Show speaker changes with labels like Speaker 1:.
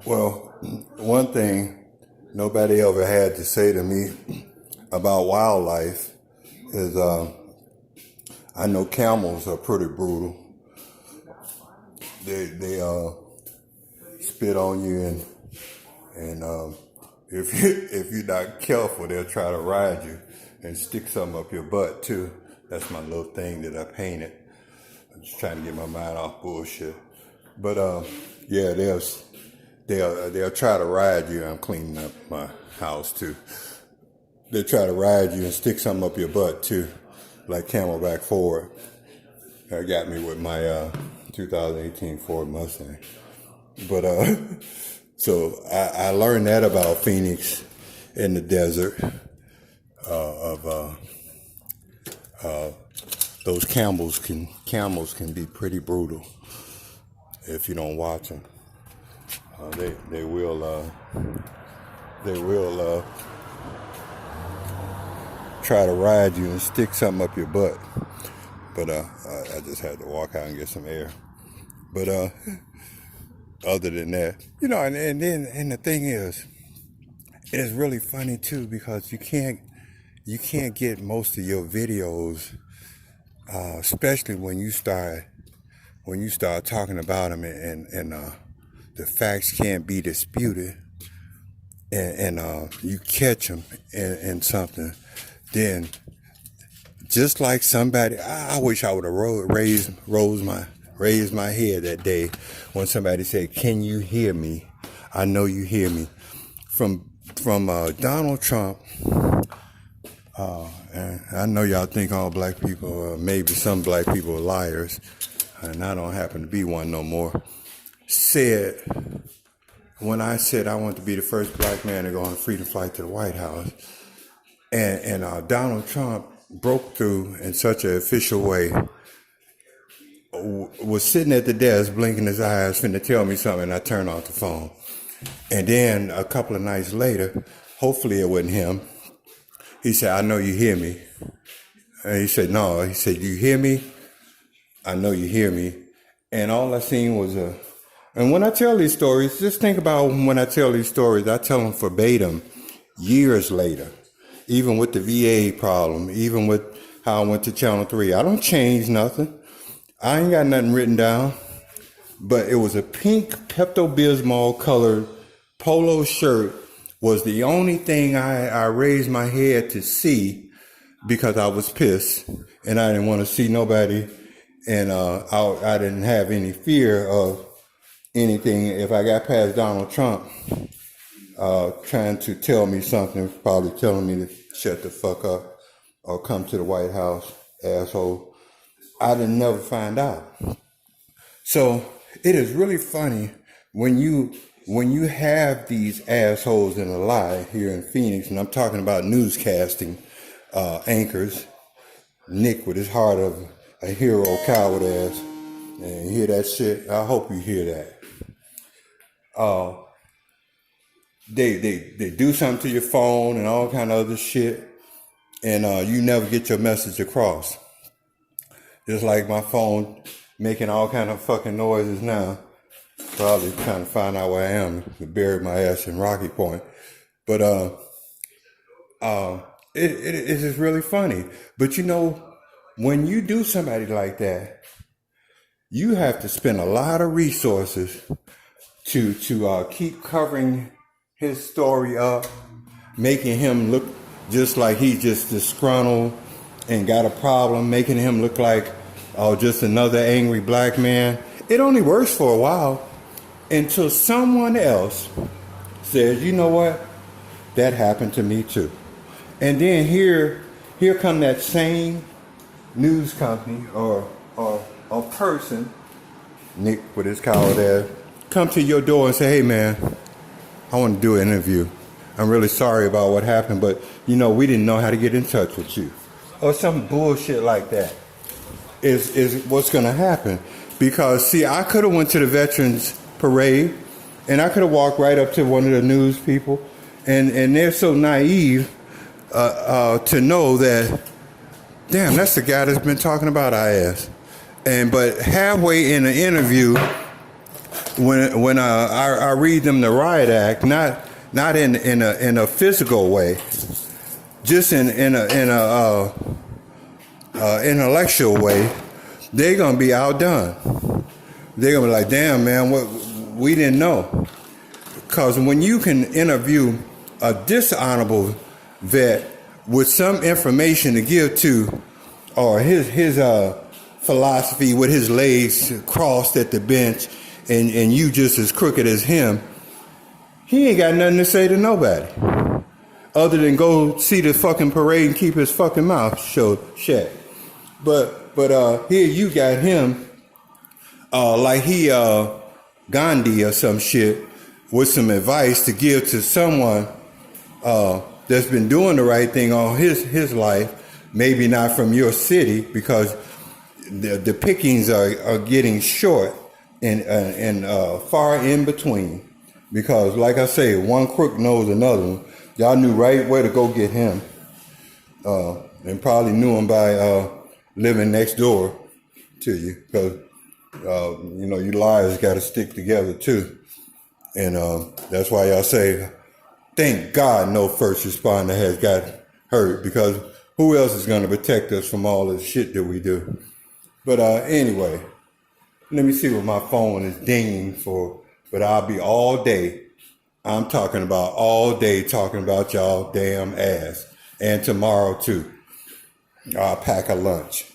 Speaker 1: Well, one thing nobody ever had to say to me about wildlife is I know camels are pretty brutal. They spit on you and if you're not careful, they'll try to ride you and stick something up your butt too. That's my little thing that I painted. I'm just trying to get my mind off bullshit. But yeah, they'll try to ride you. I'm cleaning up my house too. They'll try to ride you and stick something up your butt too, like Camelback Ford. That got me with my 2018 Ford Mustang. But so I learned that about Phoenix in the desert those camels can be pretty brutal if you don't watch them. They will try to ride you and stick something up your butt. But I just had to walk out and get some air. But other than that, and the thing is, it's really funny too because you can't get most of your videos, especially when you start talking about them and the facts can't be disputed, and you catch them in something, then just like somebody, I wish I would have raised my head that day when somebody said, "Can you hear me? I know you hear me." From Donald Trump, and I know y'all think all black people, maybe some black people are liars, and I don't happen to be one no more, said, when I said I want to be the first black man to go on a freedom flight to the White House, and Donald Trump broke through in such an official way, was sitting at the desk blinking his eyes, finna tell me something, and I turned off the phone. And then a couple of nights later, hopefully it wasn't him, he said, "I know you hear me." And he said, "No." He said, "You hear me? I know you hear me." And all I seen was and when I tell these stories, just think about when I tell these stories, I tell them verbatim years later, even with the VA problem, even with how I went to Channel 3. I don't change nothing. I ain't got nothing written down. But it was a pink Pepto-Bismol colored polo shirt was the only thing I raised my head to see because I was pissed and I didn't want to see nobody, and I didn't have any fear of anything. If I got past Donald Trump trying to tell me something, probably telling me to shut the fuck up or come to the White House, asshole, I didn't never find out. So it is really funny when you have these assholes in a lie here in Phoenix, and I'm talking about newscasting anchors. Nick with his heart of a hero, coward ass, and you hear that shit. I hope you hear that. They do something to your phone and all kind of other shit, and you never get your message across. Just like my phone making all kind of fucking noises now. Probably trying to find out where I am to bury my ass in Rocky Point. But it's just really funny. But when you do somebody like that, you have to spend a lot of resources to keep covering his story up, making him look just like he's just disgruntled and got a problem, making him look like just another angry black man. It only works for a while until someone else says, "You know what? That happened to me too." And then here come that same news company or person, Nick with his coward ass, come to your door and say, "Hey man, I want to do an interview. I'm really sorry about what happened, but we didn't know how to get in touch with you." Or some bullshit like that is what's going to happen. Because see, I could have went to the Veterans Parade and I could have walked right up to one of the news people, and they're so naive to know that, damn, that's the guy that's been talking about our ass. But halfway in the interview, when I read them the riot act, not in a physical way, just in a intellectual way, they're gonna be outdone. They're gonna be like, damn man, what we didn't know. Because when you can interview a dishonorable vet with some information to give to, or his philosophy with his legs crossed at the bench, and you just as crooked as him, he ain't got nothing to say to nobody other than go see the fucking parade and keep his fucking mouth shut. But here you got him like he Gandhi or some shit with some advice to give to someone that's been doing the right thing all his life, maybe not from your city, because the pickings are getting short and far in between. Because like I say, one crook knows another one. Y'all knew right where to go get him, and probably knew him by living next door to you, because you liars got to stick together too. And that's why y'all say, thank God no first responder has got hurt, because who else is going to protect us from all this shit that we do? But anyway, let me see what my phone is dinging for. But I'll be all day. I'm talking about all day talking about y'all damn ass. And tomorrow too. I'll pack a lunch.